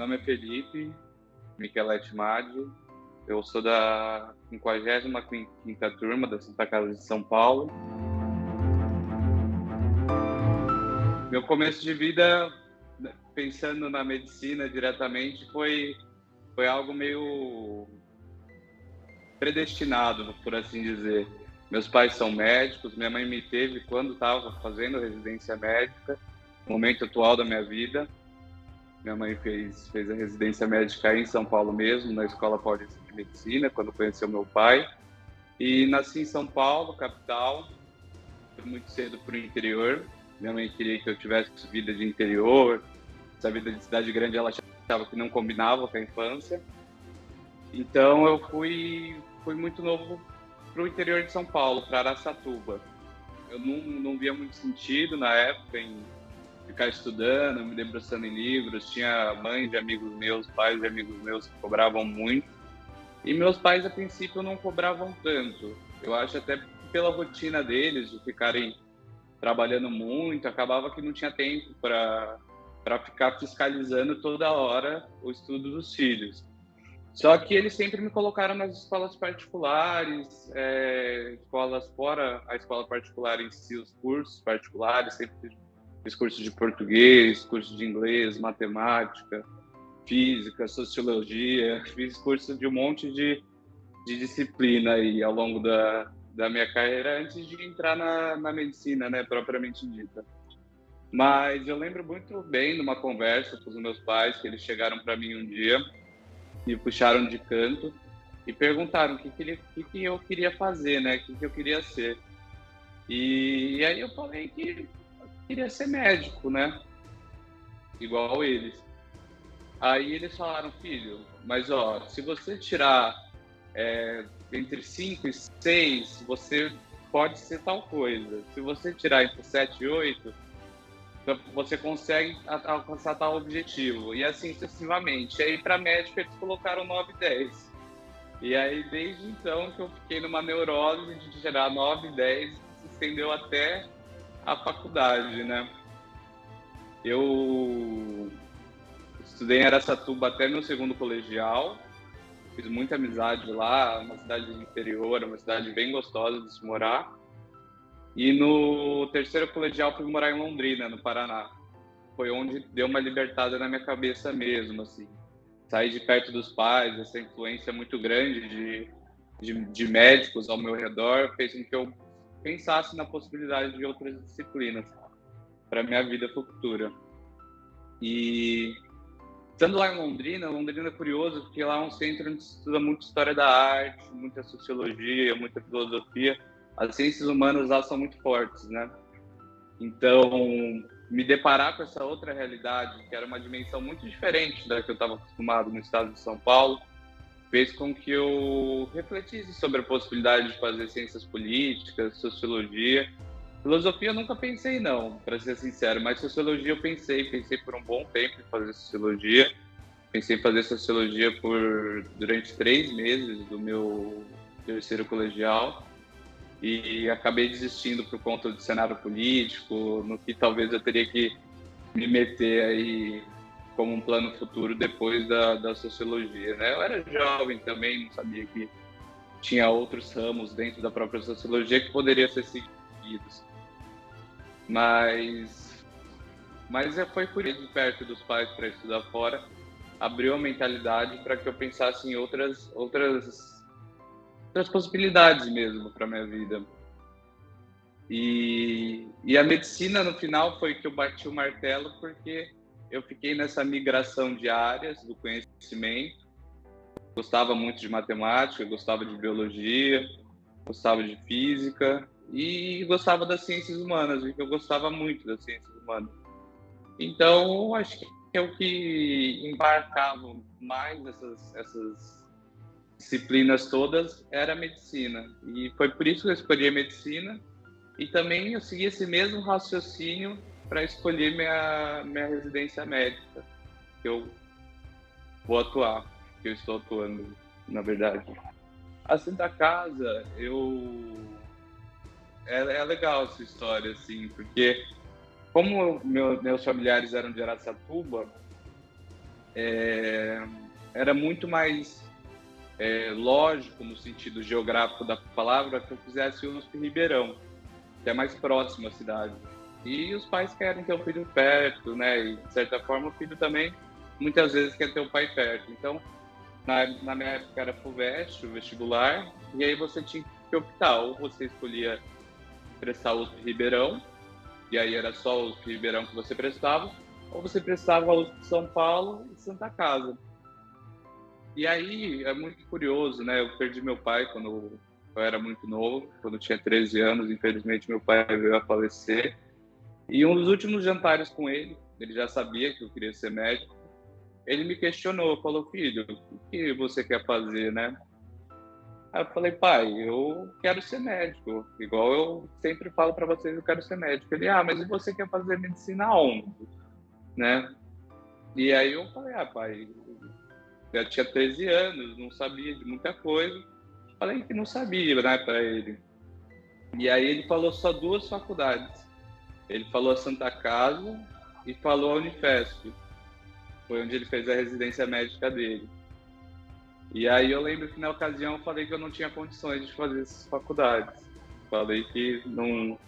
nome é Felipe Michelete Maggio, eu sou da 55ª turma da Santa Casa de São Paulo. Meu começo de vida, pensando na medicina diretamente, foi algo meio predestinado, por assim dizer. Meus pais são médicos, minha mãe me teve quando estava fazendo residência médica, no momento atual da minha vida. Minha mãe fez a residência médica aí em São Paulo mesmo, na Escola Paulista de Medicina, quando conheceu meu pai. E nasci em São Paulo, capital, fui muito cedo para o interior. Minha mãe queria que eu tivesse vida de interior, essa vida de cidade grande ela achava que não combinava com a infância. Então eu fui muito novo para o interior de São Paulo, para Araçatuba. Eu não via muito sentido na época em ficar estudando, me debruçando em livros. Tinha mães de amigos meus, pais de amigos meus que cobravam muito. E meus pais, a princípio, não cobravam tanto. Eu acho até pela rotina deles, de ficarem trabalhando muito, acabava que não tinha tempo para ficar fiscalizando toda hora o estudo dos filhos. Só que eles sempre me colocaram nas escolas particulares, escolas fora a escola particular em si, os cursos particulares, sempre fiz curso de português, curso de inglês, matemática, física, sociologia, fiz curso de um monte de disciplina aí ao longo da minha carreira antes de entrar na medicina, né, propriamente dita. Mas eu lembro muito bem de uma conversa com os meus pais, que eles chegaram para mim um dia, me puxaram de canto e perguntaram o que eu queria fazer, né, o que eu queria ser. E aí eu falei que queria ser médico, né? Igual eles. Aí eles falaram, filho, mas ó, se você tirar entre 5 e 6, você pode ser tal coisa. Se você tirar entre 7 e 8, você consegue alcançar tal objetivo. E assim sucessivamente. Aí para médico eles colocaram 9 e 10. E aí desde então que eu fiquei numa neurose de tirar 9 e 10, se estendeu até a faculdade, né? Eu estudei em Araçatuba até meu segundo colegial, fiz muita amizade lá, uma cidade do interior, uma cidade bem gostosa de se morar. E no terceiro colegial fui morar em Londrina, no Paraná. Foi onde deu uma libertada na minha cabeça mesmo, assim. Sair de perto dos pais, essa influência muito grande de médicos ao meu redor, fez com que eu pensasse na possibilidade de outras disciplinas para minha vida futura. E estando lá em Londrina é curioso porque lá é um centro onde se estuda muito história da arte, muita sociologia, muita filosofia. As ciências humanas lá são muito fortes, né? Então, me deparar com essa outra realidade, que era uma dimensão muito diferente da que eu estava acostumado no estado de São Paulo, fez com que eu refletisse sobre a possibilidade de fazer ciências políticas, sociologia. Filosofia eu nunca pensei não, para ser sincero, mas sociologia eu pensei por um bom tempo em fazer sociologia. Pensei em fazer sociologia durante 3 meses do meu terceiro colegial e acabei desistindo por conta do cenário político, no que talvez eu teria que me meter aí como um plano futuro depois da sociologia, né? Eu era jovem também, não sabia que tinha outros ramos dentro da própria sociologia que poderiam ser seguidos. Mas foi por ir de perto dos pais para estudar fora, abriu a mentalidade para que eu pensasse em outras possibilidades mesmo para minha vida. E a medicina, no final, foi que eu bati o martelo, porque eu fiquei nessa migração de áreas do conhecimento. Gostava muito de matemática, gostava de biologia, gostava de física e gostava das ciências humanas, porque eu gostava muito das ciências humanas. Então, acho que é o que embarcava mais essas disciplinas todas era a medicina. E foi por isso que eu escolhi a medicina. E também eu segui esse mesmo raciocínio para escolher minha residência médica, que eu vou atuar, que eu estou atuando, na verdade. A Santa Casa, é legal essa história, assim, porque como meus familiares eram de Araçatuba, era muito mais lógico, no sentido geográfico da palavra, que eu fizesse o USP Ribeirão, que é mais próximo à cidade. E os pais querem ter o filho perto, né? E, de certa forma, o filho também, muitas vezes, quer ter o pai perto. Então, na minha época, era FUVEST, o vestibular, e aí você tinha que optar, ou você escolhia prestar o USP Ribeirão, e aí era só o USP Ribeirão que você prestava, ou você prestava a USP São Paulo e Santa Casa. E aí é muito curioso, né? Eu perdi meu pai quando eu era muito novo, quando eu tinha 13 anos, infelizmente meu pai veio a falecer. E um dos últimos jantares com ele já sabia que eu queria ser médico, ele me questionou, falou: filho, o que você quer fazer, né? Aí eu falei: pai, eu quero ser médico, igual eu sempre falo para vocês, eu quero ser médico. Ele: mas e você quer fazer medicina aonde, né? E aí eu falei: pai, eu tinha 13 anos, não sabia de muita coisa. Falei que não sabia, né, para ele. E aí ele falou só duas faculdades. Ele falou a Santa Casa e falou a Unifesp. Foi onde ele fez a residência médica dele. E aí eu lembro que na ocasião eu falei que eu não tinha condições de fazer essas faculdades. Falei que não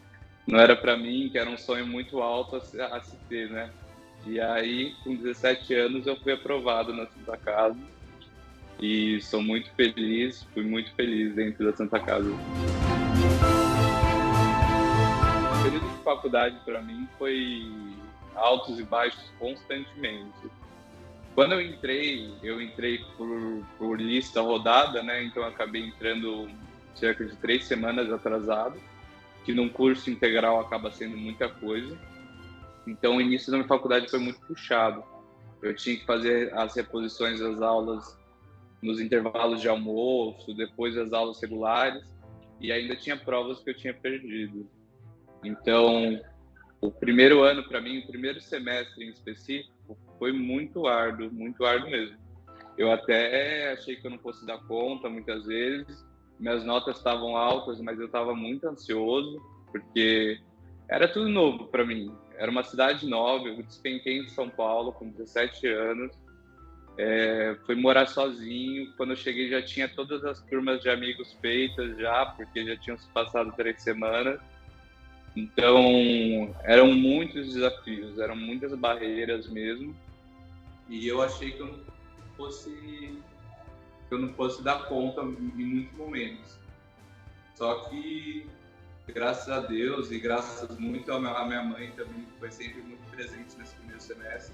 era para mim, que era um sonho muito alto a se ter, né? E aí, com 17 anos, eu fui aprovado na Santa Casa. E sou muito feliz, fui muito feliz dentro da Santa Casa. O período de faculdade para mim foi altos e baixos constantemente. Quando eu entrei por lista rodada, né? Então eu acabei entrando cerca de 3 semanas atrasado, que num curso integral acaba sendo muita coisa. Então o início da minha faculdade foi muito puxado. Eu tinha que fazer as reposições das aulas nos intervalos de almoço, depois das aulas regulares, e ainda tinha provas que eu tinha perdido. Então, o primeiro ano para mim, o primeiro semestre em específico, foi muito árduo mesmo. Eu até achei que eu não fosse dar conta muitas vezes, minhas notas estavam altas, mas eu estava muito ansioso, porque era tudo novo para mim. Era uma cidade nova, eu despenquei em São Paulo com 17 anos, fui morar sozinho. Quando eu cheguei já tinha todas as turmas de amigos feitas já, porque já tinham se passado 3 semanas. Então, eram muitos desafios, eram muitas barreiras mesmo. E eu achei que eu não fosse dar conta em muitos momentos. Só que, graças a Deus e graças muito à minha mãe também, que foi sempre muito presente nesse primeiro semestre,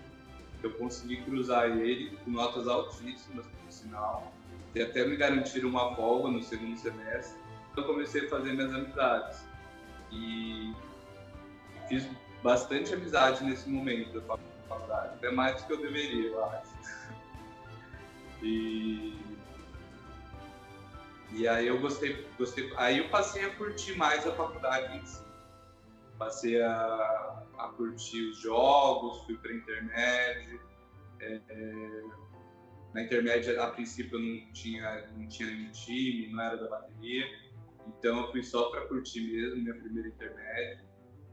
eu consegui cruzar ele com notas altíssimas, por sinal, e até me garantiram uma folga no segundo semestre. Eu comecei a fazer minhas amizades e fiz bastante amizade nesse momento da faculdade, até mais do que eu deveria, eu acho. E aí eu gostei, aí eu passei a curtir mais a faculdade em si. Passei a curtir os jogos, fui para a intermédio. Na intermédia, a princípio, eu não tinha nenhum time, não era da bateria. Então, eu fui só para curtir mesmo, minha primeira intermédia.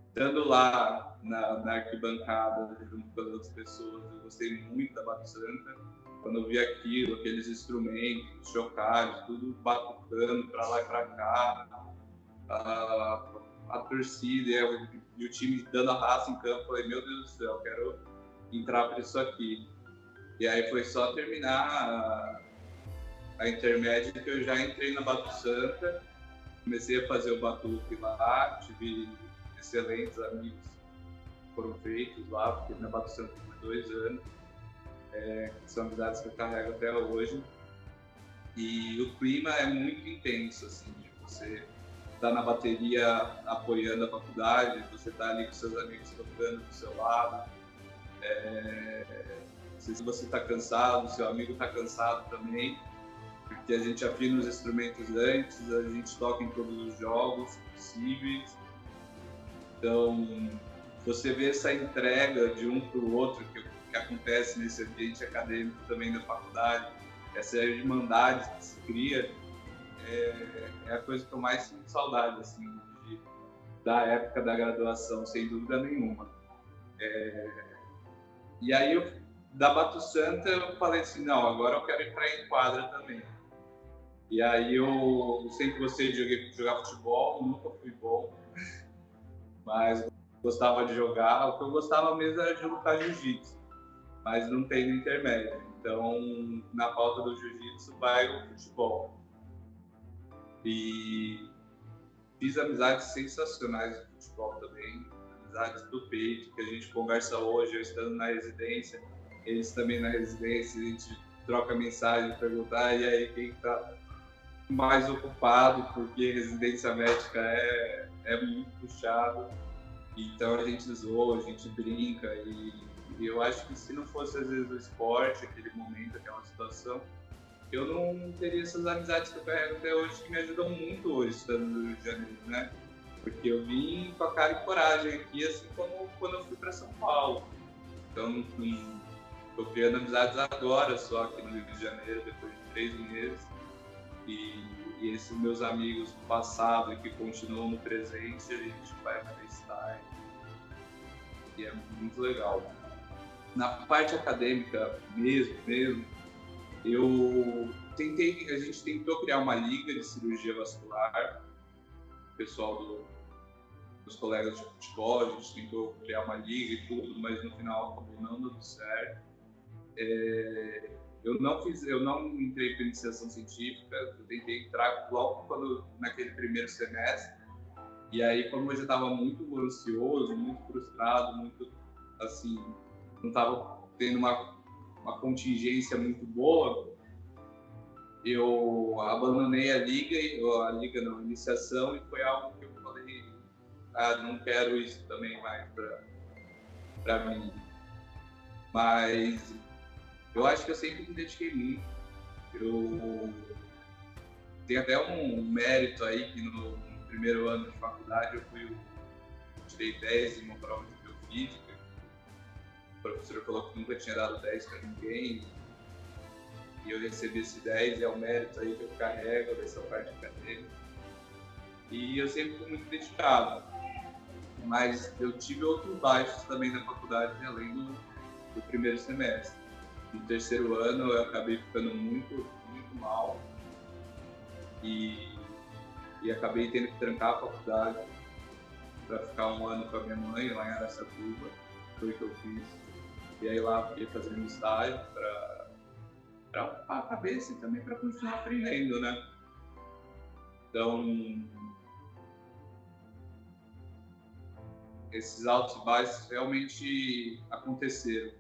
Estando lá na arquibancada, junto com as outras pessoas, eu gostei muito da Bato Santa. Quando eu vi aquilo, aqueles instrumentos, chocalhos, tudo batucando para lá e para cá, a torcida e o time dando a raça em campo, eu falei: meu Deus do céu, eu quero entrar para isso aqui. E aí foi só terminar a intermédia que eu já entrei na Bato Santa, comecei a fazer o batuque lá, tive excelentes amigos que foram feitos lá, porque na Bato Santa por 2 anos, são amizades que eu carrego até hoje. E o clima é muito intenso, assim, de você estar na bateria apoiando a faculdade, você estar ali com seus amigos tocando do seu lado. Se você está cansado, seu amigo está cansado também, porque a gente afina os instrumentos antes, a gente toca em todos os jogos possíveis. Então, você vê essa entrega de um para o outro que acontece nesse ambiente acadêmico também da faculdade, essa irmandade que se cria, é a coisa que eu mais sinto saudade, assim, da época da graduação, sem dúvida nenhuma. E aí eu da Bato Santa eu falei assim, não, agora eu quero entrar em quadra também. E aí eu sempre gostei de jogar futebol, nunca fui bom, mas gostava de jogar. O que eu gostava mesmo era de lutar jiu-jitsu, mas não tem no intermédio. Então, na pauta do jiu-jitsu vai o futebol. E fiz amizades sensacionais no futebol também, amizades do peito, que a gente conversa hoje, eu estando na residência, eles também na residência, a gente troca mensagem, perguntar, e aí quem está mais ocupado, porque residência médica é muito puxado, então a gente zoa, a gente brinca, e eu acho que se não fosse às vezes o esporte, aquele momento, aquela situação, eu não teria essas amizades que eu carrego até hoje, que me ajudam muito hoje, estando no Rio de Janeiro, né? Porque eu vim com a cara e coragem aqui, assim como quando eu fui para São Paulo. Então, estou criando amizades agora, só aqui no Rio de Janeiro, depois de 3 meses. E esses meus amigos do passado e que continuam no presente, a gente vai FaceTime. E é muito legal. Na parte acadêmica mesmo, a gente tentou criar uma liga de cirurgia vascular, o pessoal dos colegas de futebol, a gente tentou criar uma liga e tudo, mas no final acabou não dando certo. Eu não entrei para iniciação científica, eu tentei entrar logo naquele primeiro semestre, e aí como eu já estava muito ansioso, muito frustrado, muito assim, não estava tendo uma contingência muito boa, eu abandonei a iniciação, e foi algo que eu falei, não quero isso também mais para mim. Mas eu acho que eu sempre me dediquei muito. Eu tenho até um mérito aí que no primeiro ano de faculdade eu tirei 10 em uma prova de biofísica. O professor falou que nunca tinha dado 10 para ninguém. E eu recebi esse 10, é um mérito aí que eu carrego dessa parte acadêmica. E eu sempre fui muito dedicado. Mas eu tive outros baixos também na faculdade, além do primeiro semestre. No terceiro ano eu acabei ficando muito, muito mal. E acabei tendo que trancar a faculdade para ficar um ano com a minha mãe lá em Araçatuba. Foi o que eu fiz. E aí lá fiquei fazendo estágio para ocupar a cabeça e também para continuar aprendendo, né? Então, esses altos e baixos realmente aconteceram.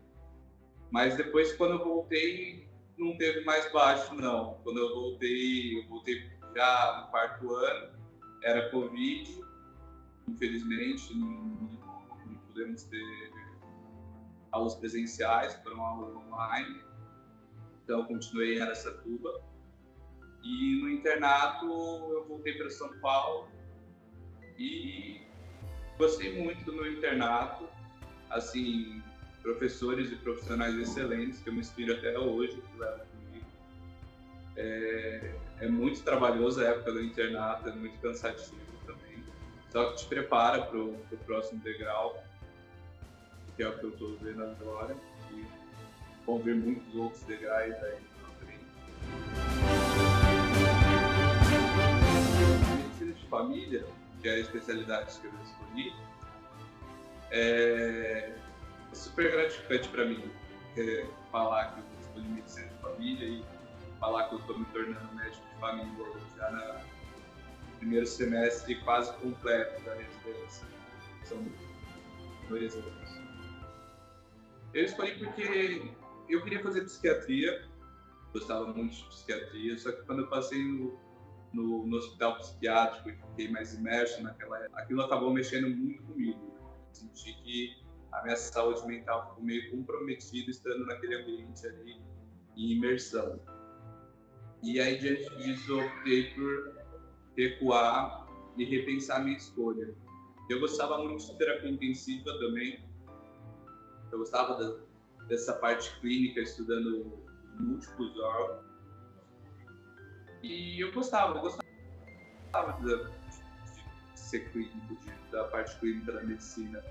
Mas depois, quando eu voltei, não teve mais baixo, não. Quando eu voltei já no quarto ano, era Covid, infelizmente, não pudemos ter aulas presenciais, foram aulas online. Então, continuei em Araçatuba. E no internato, eu voltei para São Paulo e gostei muito do meu internato. Assim, professores e profissionais excelentes, que eu me inspiro até hoje, que levam comigo. É muito trabalhoso a época do internato, é muito cansativo também. Só que te prepara para o próximo degrau, que é o que eu estou vendo agora. E vão vir muitos outros degraus aí na frente. Medicina de família, que é a especialidade que eu escolhi, é super gratificante para mim falar que eu escolhi medicina de família e falar que eu estou me tornando médico de família já no primeiro semestre quase completo da residência. São 2 anos. Eu escolhi porque eu queria fazer psiquiatria, gostava muito de psiquiatria, só que quando eu passei no hospital psiquiátrico e fiquei mais imerso naquela época, aquilo acabou mexendo muito comigo. Senti que a minha saúde mental ficou meio comprometida estando naquele ambiente ali em imersão. E aí, diante disso, eu optei por recuar e repensar minha escolha. Eu gostava muito de terapia intensiva também. Eu gostava dessa parte clínica, estudando múltiplos órgãos. E eu gostava de ser clínico, da parte clínica da medicina.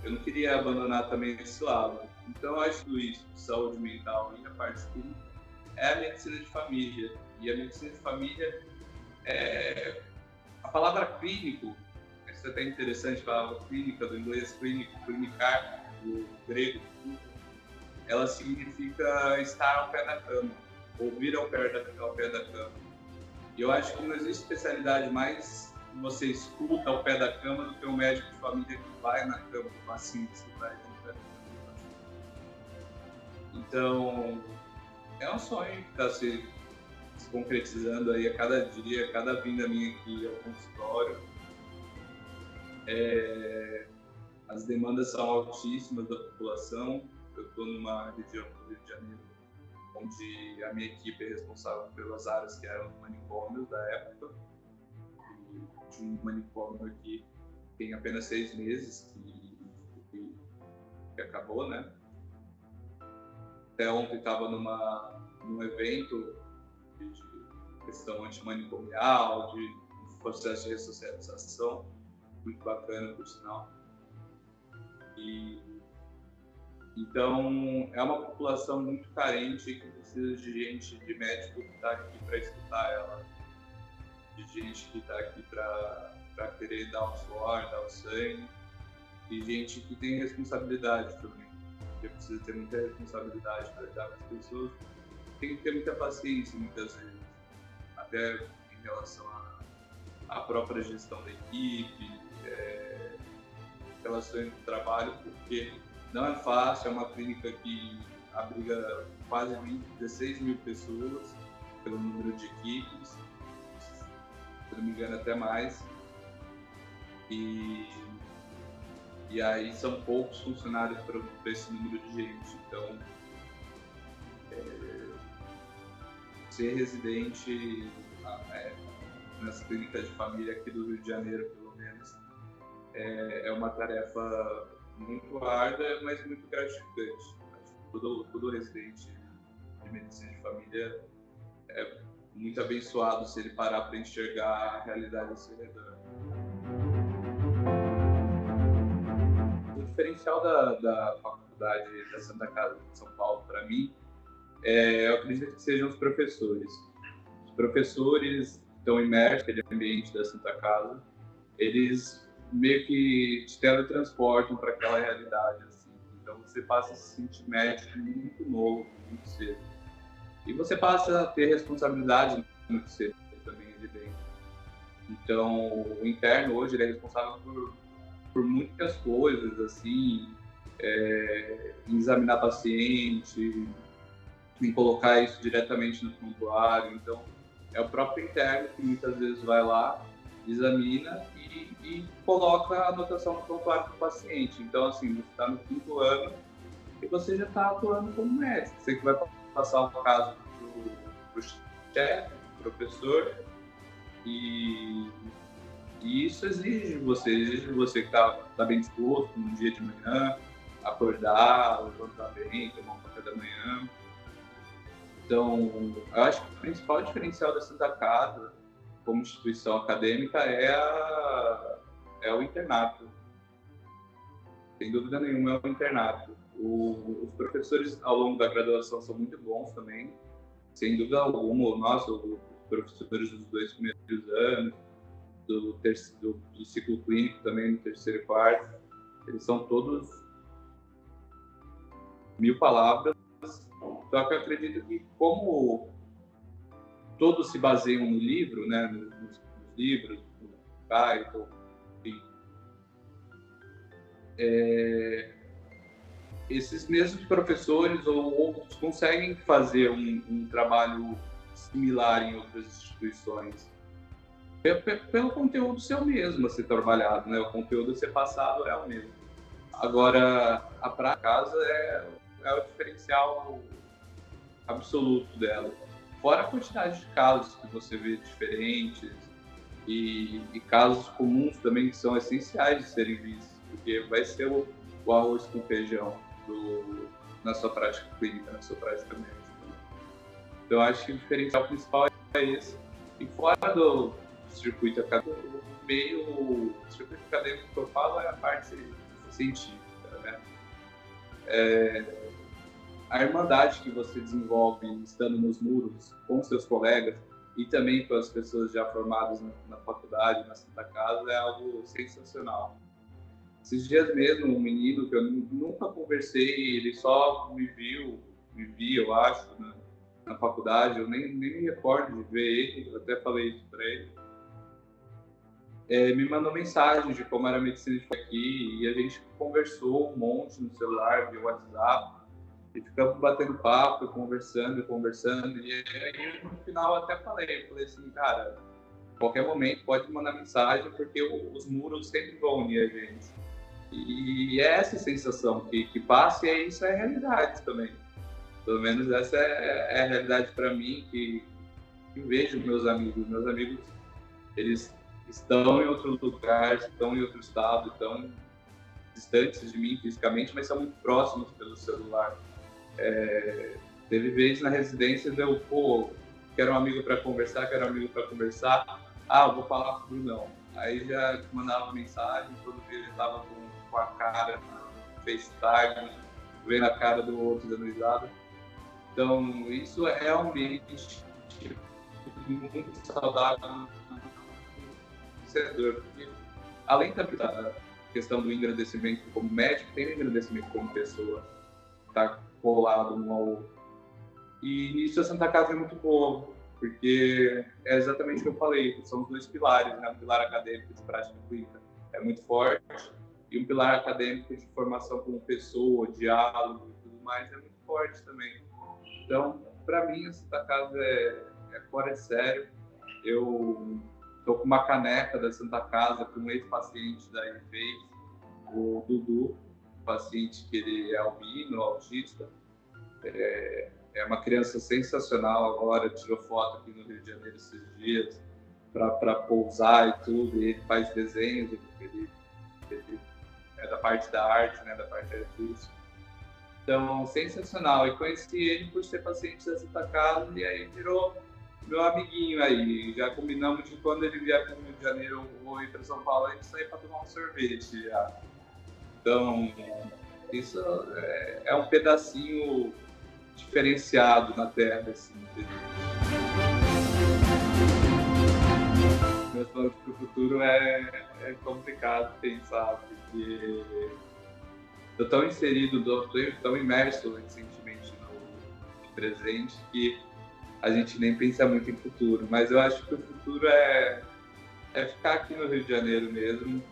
eu não queria abandonar também esse lado. Então, eu acho que isso, saúde mental e a parte clínica, é a medicina de família. E a medicina de família é... A palavra clínico, isso é até interessante, a palavra clínica, do inglês clínico, clinicar, do grego, ela significa estar ao pé da cama, ouvir ao pé da cama. E eu acho que não existe especialidade mais que você escuta ao pé da cama do que um médico de família que vai na cama do paciente, que vai no pé da cama. Então, é um sonho que está se concretizando aí a cada dia, a cada vinda minha aqui ao consultório. As demandas são altíssimas da população. Eu estou numa região do Rio de Janeiro onde a minha equipe é responsável pelas áreas que eram os manicômios da época. De um manicômio aqui tem apenas 6 meses que acabou, né? Até ontem estava num evento de questão antimanicomial, de processo de ressocialização, muito bacana, por sinal. Então, é uma população muito carente que precisa de gente, de médico que está aqui para escutar ela, de gente que está aqui para querer dar o suor, dar o sangue, e gente que tem responsabilidade também, porque precisa ter muita responsabilidade para lidar com as pessoas, tem que ter muita paciência muitas vezes, até em relação à própria gestão da equipe, relações do trabalho, porque não é fácil, é uma clínica que abriga quase 16 mil pessoas pelo número de equipes, se não me engano até mais, e aí são poucos funcionários para esse número de gente, então ser residente nas clínicas de família aqui do Rio de Janeiro, pelo menos, é uma tarefa muito árdua, mas muito gratificante. Todo residente de medicina de família é muito abençoado se ele parar para enxergar a realidade ao seu redor. O diferencial da faculdade da Santa Casa de São Paulo, para mim, eu acredito que sejam os professores. Os professores estão imersos naquele ambiente da Santa Casa, eles meio que te teletransportam para aquela realidade, assim. Então você passa a se sentir médico muito novo, muito cedo. E você passa a ter responsabilidade muito cedo também ali dentro. Então o interno hoje ele é responsável por muitas coisas, assim, em examinar paciente, em colocar isso diretamente no prontuário. Então é o próprio interno que muitas vezes vai lá, examina e coloca a anotação no prontuário do paciente. Então, assim, você está no 5º ano e você já está atuando como médico. Você que vai passar o caso para o chefe, pro professor, e isso exige você que está bem disposto no dia de manhã, acordar, levantar bem, tomar um café da manhã. Então, eu acho que o principal diferencial da Santa Casa como instituição acadêmica é o internato. Sem dúvida nenhuma é o internato. Os professores ao longo da graduação são muito bons também, sem dúvida alguma. Os professores dos 2 primeiros anos, do ciclo clínico também, no 3º e 4º, eles são todos 1000 palavras. Só que eu acredito que, como todos se baseiam no livro, né, nos livros, no Caio, enfim, esses mesmos professores ou outros conseguem fazer um trabalho similar em outras instituições, pelo conteúdo seu mesmo a ser trabalhado, né? O conteúdo a ser passado é o mesmo. Agora, a pra casa é o diferencial absoluto dela. Fora a quantidade de casos que você vê diferentes e casos comuns também que são essenciais de serem vistos, porque vai ser o arroz com feijão na sua prática clínica, na sua prática médica. Então, acho que o diferencial principal é esse. E fora do circuito acadêmico, o circuito acadêmico que eu falo é a parte científica. A irmandade que você desenvolve estando nos muros com seus colegas e também com as pessoas já formadas na faculdade, na Santa Casa, é algo sensacional. Esses dias mesmo, um menino que eu nunca conversei, ele só me via, eu acho, na faculdade, eu nem me recordo de ver ele, eu até falei isso para ele. Me mandou mensagem de como era a medicina de aqui, e a gente conversou um monte no celular, via WhatsApp, e ficamos batendo papo, conversando, e aí no final até falei assim, cara, qualquer momento pode mandar mensagem, porque os muros sempre vão unir a gente. E é essa sensação que passa, e isso é realidade também. Pelo menos essa é a realidade para mim, que vejo meus amigos. Meus amigos, eles estão em outro lugar, estão em outro estado, estão distantes de mim fisicamente, mas são muito próximos pelo celular. Teve vezes na residência eu, quero um amigo para conversar, eu vou falar com o Brunão. Aí já mandava mensagem, todo dia ele estava com a cara no FaceTime, vendo a cara do outro dando risada. Então, isso é realmente muito saudável, porque além da questão do engrandecimento como médico, tem o engrandecimento como pessoa, tá colado um ao outro. E nisso a Santa Casa é muito boa, porque é exatamente o que eu falei, são os dois pilares, né? Um pilar acadêmico de prática clínica é muito forte, e um pilar acadêmico de formação como pessoa, diálogo e tudo mais é muito forte também. Então, para mim, a Santa Casa é fora de sério. Eu estou com uma caneca da Santa Casa que um ex-paciente daí fez, o Dudu, paciente que ele é albino, autista. É uma criança sensacional agora, tirou foto aqui no Rio de Janeiro esses dias para pousar e tudo, e ele faz desenhos, ele é da parte da arte, né, da parte artística. Então, sensacional. E conheci ele por ser paciente da Santa Casa, e aí virou meu amiguinho aí. Já combinamos de quando ele vier para o Rio de Janeiro ou ir para São Paulo, a gente sair para tomar um sorvete já. Então, isso é um pedacinho diferenciado na Terra, assim. Meus planos para o futuro é complicado pensar, porque eu tão inserido, tão imerso recentemente no presente, que a gente nem pensa muito em futuro. Mas eu acho que o futuro é ficar aqui no Rio de Janeiro mesmo.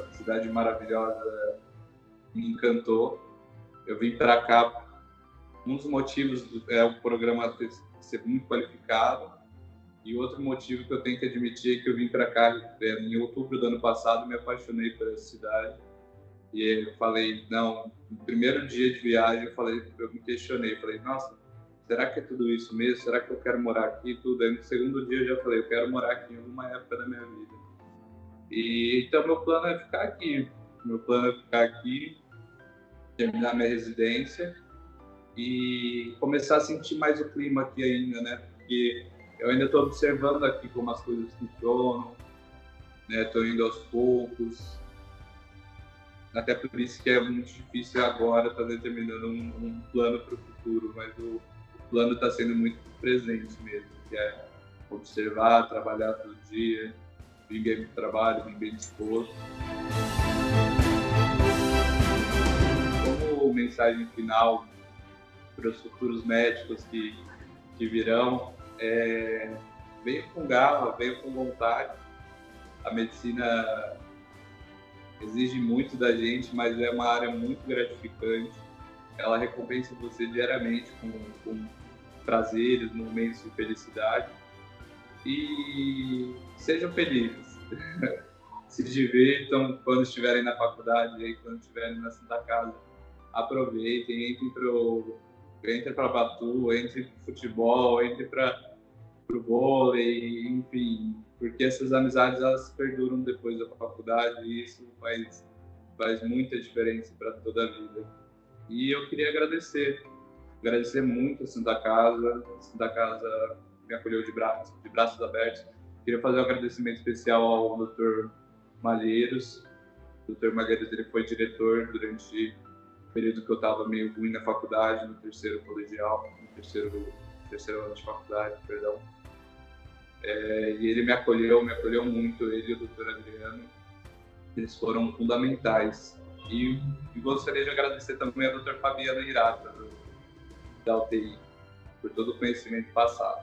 A cidade maravilhosa me encantou. Eu vim para cá, um dos motivos é o programa ser muito qualificado, e outro motivo que eu tenho que admitir é que eu vim para cá em outubro do ano passado, me apaixonei por essa cidade. E eu falei, não, no primeiro dia de viagem eu me questionei, falei, nossa, será que é tudo isso mesmo? Será que eu quero morar aqui e tudo? Aí no segundo dia eu já falei, eu quero morar aqui em alguma época da minha vida. E então meu plano é ficar aqui. Meu plano é ficar aqui, terminar minha residência e começar a sentir mais o clima aqui ainda, né? Porque eu ainda estou observando aqui como as coisas funcionam, né? Estou indo aos poucos. Até por isso que é muito difícil agora estar determinando um plano para o futuro, mas o plano está sendo muito presente mesmo, que é observar, trabalhar todo dia, vir bem para o trabalho, vir bem disposto. Como mensagem final para os futuros médicos que virão, venham com garra, venham com vontade. A medicina exige muito da gente, mas é uma área muito gratificante. Ela recompensa você diariamente com prazeres, momentos de felicidade. E sejam felizes. Se divirtam quando estiverem na faculdade, aí, quando estiverem na Santa Casa. Aproveitem, entrem para Batu, entrem para futebol, entrem para o vôlei, enfim, porque essas amizades elas perduram depois da faculdade e isso faz muita diferença para toda a vida. E eu queria agradecer muito a Santa Casa me acolheu de braços abertos. Queria fazer um agradecimento especial ao Dr. Malheiros. O Dr. Malheiros ele foi diretor durante período que eu estava meio ruim na faculdade, no terceiro colegial, no terceiro ano de faculdade, perdão. E ele me acolheu muito, ele e o Dr. Adriano, eles foram fundamentais. E gostaria de agradecer também a Dr. Fabiana Hirata, da UTI, por todo o conhecimento passado.